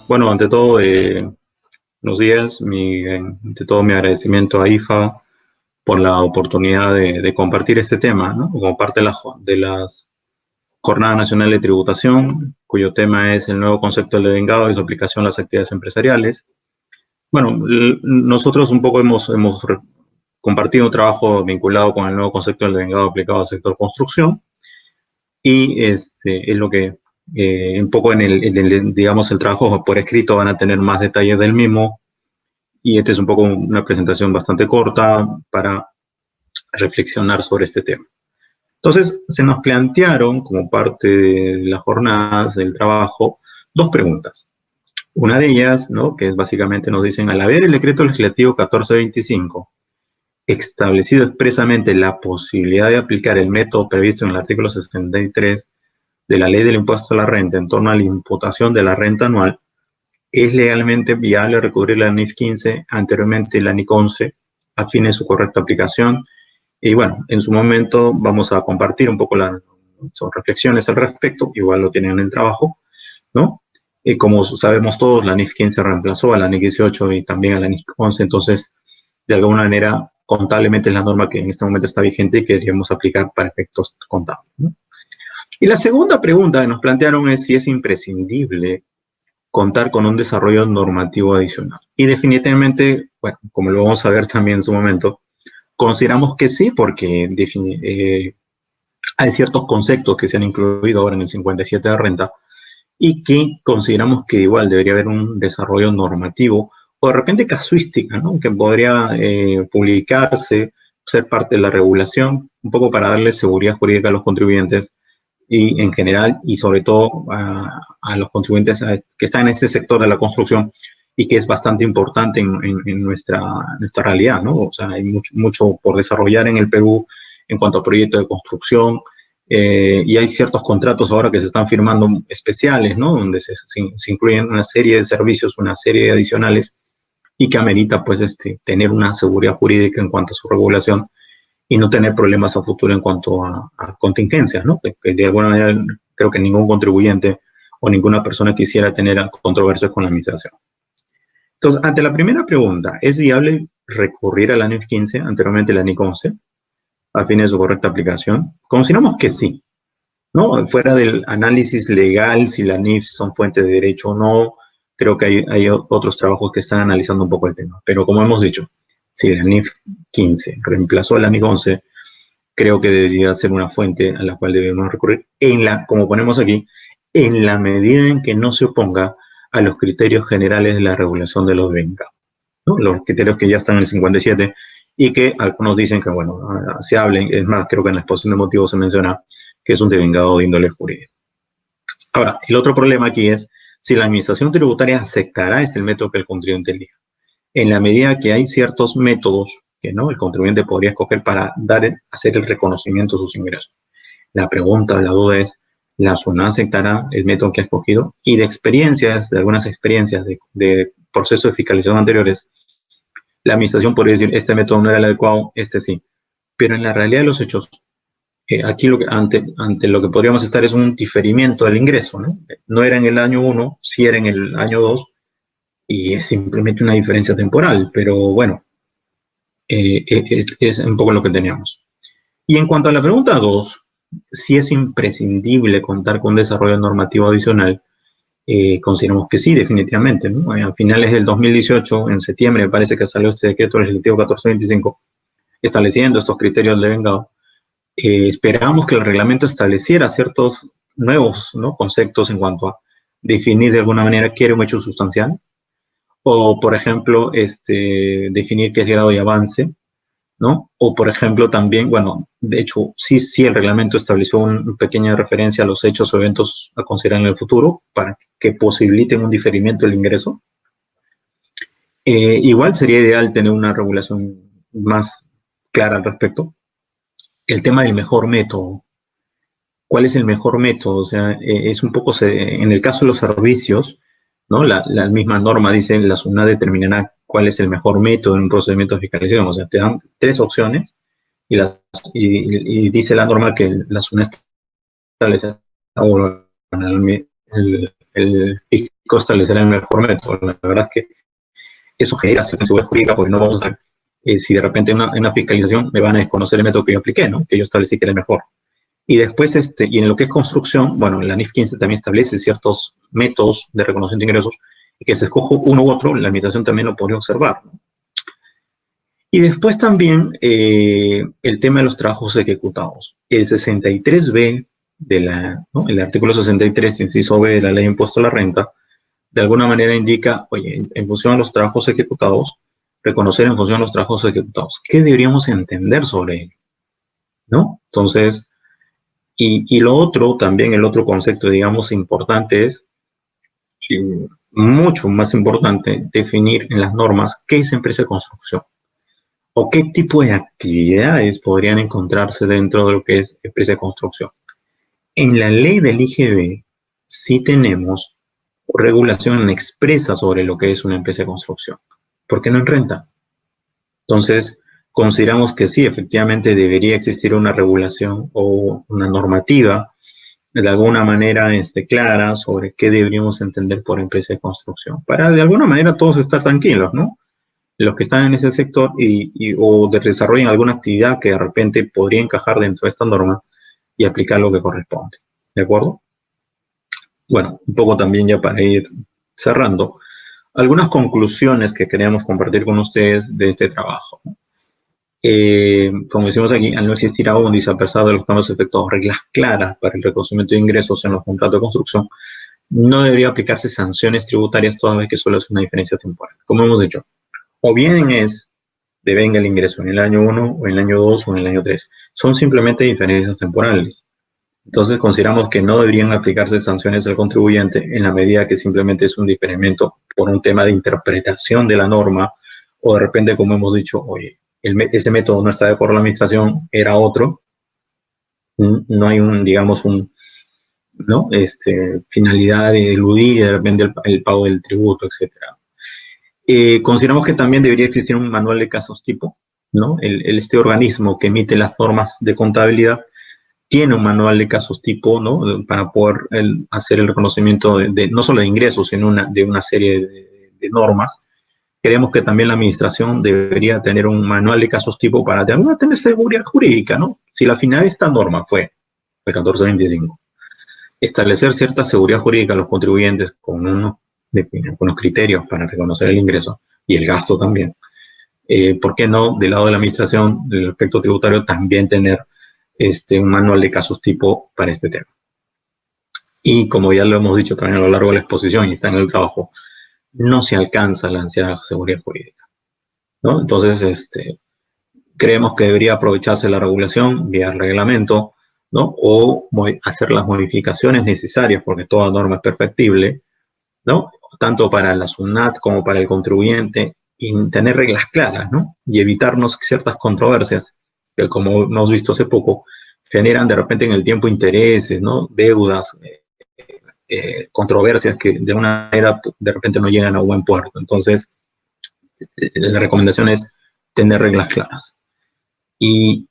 Bueno, ante todo, buenos días. Ante todo, mi agradecimiento a IFA por la oportunidad de compartir este tema, ¿no? Como parte de las Jornadas Nacionales de Tributación, cuyo tema es el nuevo concepto del devengado y su aplicación a las actividades empresariales. Bueno, nosotros un poco hemos compartido un trabajo vinculado con el nuevo concepto del devengado aplicado al sector construcción, y es lo que un poco digamos, el trabajo por escrito van a tener más detalles del mismo, y esta es un poco una presentación bastante corta para reflexionar sobre este tema. Entonces, se nos plantearon, como parte de las jornadas del trabajo, dos preguntas. Una de ellas, ¿no?, que es básicamente nos dicen, al haber el decreto legislativo 1425 establecido expresamente la posibilidad de aplicar el método previsto en el artículo 63 de la Ley del Impuesto a la Renta en torno a la imputación de la renta anual, ¿es legalmente viable recurrir a la NIF 15, anteriormente la NIC 11, a fines de su correcta aplicación? Y bueno, en su momento vamos a compartir un poco son reflexiones al respecto, igual lo tienen en el trabajo, ¿no? Como sabemos todos, la NIF 15 reemplazó a la NIC 18 y también a la NIC 11, entonces, de alguna manera, contablemente es la norma que en este momento está vigente y que deberíamos aplicar para efectos contables, ¿no? Y la segunda pregunta que nos plantearon es si es imprescindible contar con un desarrollo normativo adicional. Y definitivamente, bueno, como lo vamos a ver también en su momento, consideramos que sí, porque hay ciertos conceptos que se han incluido ahora en el 57 de renta y que consideramos que igual debería haber un desarrollo normativo o de repente casuística, ¿no?, que podría publicarse, ser parte de la regulación, un poco para darle seguridad jurídica a los contribuyentes y en general, y sobre todo a los contribuyentes que están en este sector de la construcción y que es bastante importante en nuestra realidad, ¿no? O sea, hay mucho por desarrollar en el Perú en cuanto a proyectos de construcción, y hay ciertos contratos ahora que se están firmando especiales, ¿no?, donde se incluyen una serie de servicios, una serie de adicionales, y que amerita, pues, tener una seguridad jurídica en cuanto a su regulación y no tener problemas a futuro en cuanto a contingencias, ¿no? Que de alguna manera creo que ningún contribuyente o ninguna persona quisiera tener controversias con la administración. Entonces, ante la primera pregunta, ¿es viable recurrir a la NIF 15, anteriormente la NIC 11, a fines de su correcta aplicación? Consideramos que sí, ¿no? Fuera del análisis legal, si la NIF son fuentes de derecho o no, creo que hay otros trabajos que están analizando un poco el tema. Pero como hemos dicho, si la NIF 15 reemplazó a la NIC 11, creo que debería ser una fuente a la cual debemos recurrir, como ponemos aquí, en la medida en que no se oponga a los criterios generales de la regulación de los devengados, ¿no? Los criterios que ya están en el 57 y que algunos dicen que, bueno, se hablen, es más, creo que en la exposición de motivos se menciona que es un devengado de índole jurídico. Ahora, el otro problema aquí es si la administración tributaria aceptará el método que el contribuyente elija. En la medida que hay ciertos métodos que, ¿no?, el contribuyente podría escoger para hacer el reconocimiento de sus ingresos. La pregunta, la duda es, ¿la SUNAT aceptará el método que ha escogido? Y de algunas experiencias de procesos de fiscalización anteriores, la administración podría decir, este método no era el adecuado, este sí. Pero en la realidad de los hechos, aquí ante lo que podríamos estar es un diferimiento del ingreso, ¿no? No era en el año 1, sí era en el año 2, y es simplemente una diferencia temporal, pero bueno, es un poco lo que teníamos. Y en cuanto a la pregunta 2, si es imprescindible contar con un desarrollo normativo adicional, consideramos que sí, definitivamente, ¿no? A finales del 2018, en septiembre, me parece que salió este decreto legislativo 1425, estableciendo estos criterios de devengado. Esperábamos que el reglamento estableciera ciertos nuevos, ¿no?, conceptos en cuanto a definir de alguna manera qué era un hecho sustancial, o, por ejemplo, definir qué es grado de avance, ¿no? O, por ejemplo, también, bueno, de hecho, sí, el reglamento estableció una pequeña referencia a los hechos o eventos a considerar en el futuro para que posibiliten un diferimiento del ingreso. Igual sería ideal tener una regulación más clara al respecto. El tema del mejor método. ¿Cuál es el mejor método? O sea, es un poco, en el caso de los servicios, ¿no?, la misma norma dice, la SUNAT determinará cuál es el mejor método en un procedimiento de fiscalización. O sea, te dan 3 opciones y dice la norma que la SUNAT establece el el fisco establecerá el mejor método. La verdad es que eso genera cierta inseguridad jurídica porque no vamos a si de repente en una fiscalización me van a desconocer el método que yo apliqué, ¿no? Que yo establecí que era el mejor. Y después, y en lo que es construcción, bueno, la NIF 15 también establece ciertos métodos de reconocimiento de ingresos y que se escoja uno u otro, la administración también lo podría observar, ¿no? Y después también el tema de los trabajos ejecutados. El 63B ¿no? El artículo 63, inciso B de la Ley de Impuesto a la Renta, de alguna manera indica, oye, en función de los trabajos ejecutados, reconocer en función de los trabajos ejecutados. ¿Qué deberíamos entender sobre ello? ¿No? Entonces, y lo otro, también el otro concepto, digamos, importante es, mucho más importante, definir en las normas qué es empresa de construcción o qué tipo de actividades podrían encontrarse dentro de lo que es empresa de construcción. En la ley del IGB sí tenemos regulación expresa sobre lo que es una empresa de construcción. ¿Por qué no en renta? Entonces, consideramos que sí, efectivamente debería existir una regulación o una normativa de alguna manera clara sobre qué deberíamos entender por empresa de construcción, para de alguna manera todos estar tranquilos, ¿no? Los que están en ese sector o desarrollen alguna actividad que de repente podría encajar dentro de esta norma y aplicar lo que corresponde, ¿de acuerdo? Bueno, un poco también ya para ir cerrando, algunas conclusiones que queríamos compartir con ustedes de este trabajo. Como decimos aquí, al no existir aún, y a pesar de los cambios efectuados, reglas claras para el reconocimiento de ingresos en los contratos de construcción, no debería aplicarse sanciones tributarias toda vez que solo es una diferencia temporal. Como hemos dicho, o bien es devenga el ingreso en el año 1, o en el año 2, o en el año 3. Son simplemente diferencias temporales. Entonces consideramos que no deberían aplicarse sanciones al contribuyente en la medida que simplemente es un diferimiento por un tema de interpretación de la norma, o de repente, como hemos dicho, oye, ese método no está de acuerdo a la administración, era otro, no hay ¿no? Finalidad de eludir y de repente el pago del tributo, etcétera. Consideramos que también debería existir un manual de casos tipo, ¿no? Este organismo que emite las normas de contabilidad tiene un manual de casos tipo, ¿no? Para poder hacer el reconocimiento no solo de ingresos, sino de una serie de normas. Creemos que también la administración debería tener un manual de casos tipo para tener seguridad jurídica, ¿no? Si la finalidad de esta norma fue el 1425, establecer cierta seguridad jurídica a los contribuyentes con unos criterios para reconocer el ingreso y el gasto también. ¿Por qué no, del lado de la administración, del aspecto tributario, también tener un manual de casos tipo para este tema? Y como ya lo hemos dicho también a lo largo de la exposición y está en el trabajo, no se alcanza la ansiada seguridad jurídica, ¿no? Entonces, creemos que debería aprovecharse la regulación vía reglamento, ¿no? O hacer las modificaciones necesarias, porque toda norma es perfectible, ¿no? Tanto para la SUNAT como para el contribuyente, y tener reglas claras, ¿no? Y evitarnos ciertas controversias que, como hemos visto hace poco, generan de repente en el tiempo intereses, ¿no? Deudas, controversias que de una manera de repente no llegan a buen puerto. Entonces, la recomendación es tener reglas claras. Y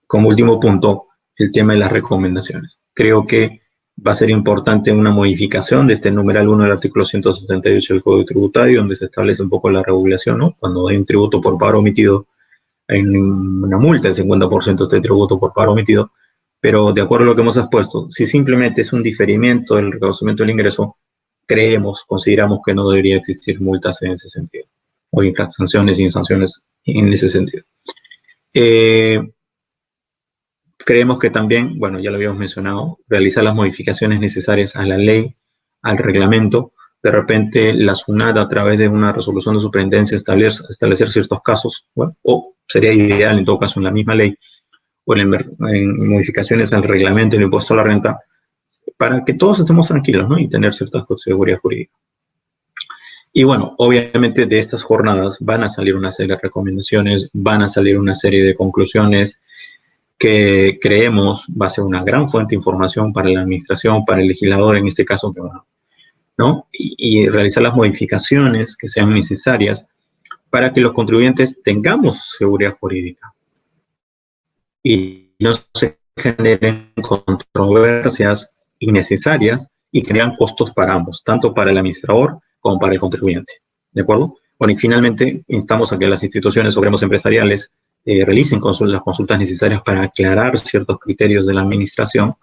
como último punto, el tema de las recomendaciones. Creo que va a ser importante una modificación de este numeral 1 del artículo 178 del Código Tributario, donde se establece un poco la regulación, ¿no? Cuando hay un tributo por paro omitido, hay una multa del 50% de este tributo por paro omitido, pero de acuerdo a lo que hemos expuesto, si simplemente es un diferimiento del reconocimiento del ingreso, consideramos que no debería existir multas en ese sentido, o sanciones y sanciones en ese sentido. Creemos que también, bueno, ya lo habíamos mencionado, realizar las modificaciones necesarias a la ley, al reglamento. De repente, la SUNAT, a través de una resolución de superintendencia, establecer ciertos casos, bueno, o sería ideal, en todo caso, en la misma ley, o en modificaciones al reglamento del impuesto a la renta, para que todos estemos tranquilos, ¿no? Y tener cierta seguridad jurídica. Y bueno, obviamente de estas jornadas van a salir una serie de recomendaciones, van a salir una serie de conclusiones, que creemos va a ser una gran fuente de información para la administración, para el legislador en este caso, ¿no? Y realizar las modificaciones que sean necesarias para que los contribuyentes tengamos seguridad jurídica y no se generen controversias innecesarias y crean costos para ambos, tanto para el administrador como para el contribuyente. ¿De acuerdo? Bueno, y finalmente instamos a que las instituciones o gremios empresariales realicen las consultas necesarias para aclarar ciertos criterios de la administración,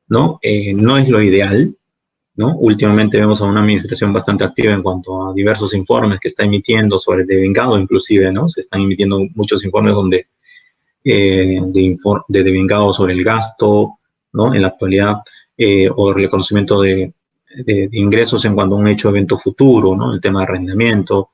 ¿no? No es lo ideal, ¿no? Últimamente vemos a una administración bastante activa en cuanto a diversos informes que está emitiendo sobre devengado, inclusive, ¿no? Se están emitiendo muchos informes donde de devengado sobre el gasto, ¿no? En la actualidad, o el reconocimiento de ingresos en cuanto a un hecho evento futuro, ¿no? El tema de arrendamiento.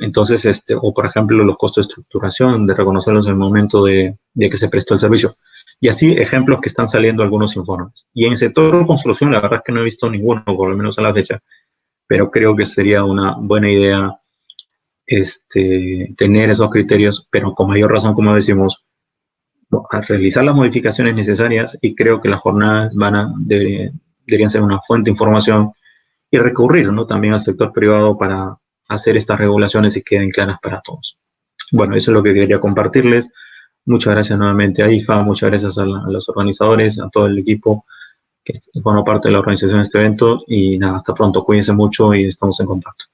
Entonces, o por ejemplo, los costos de estructuración, de reconocerlos en el momento de que se prestó el servicio. Y así ejemplos que están saliendo algunos informes. Y en el sector de construcción, la verdad es que no he visto ninguno, por lo menos a la fecha, pero creo que sería una buena idea tener esos criterios, pero con mayor razón, como decimos, a realizar las modificaciones necesarias, y creo que las jornadas deberían ser una fuente de información y recurrir, ¿no? También al sector privado para hacer estas regulaciones y queden claras para todos. Bueno, eso es lo que quería compartirles. Muchas gracias nuevamente a IFA, muchas gracias a los organizadores, a todo el equipo que formó parte de la organización de este evento, y nada, hasta pronto, cuídense mucho y estamos en contacto.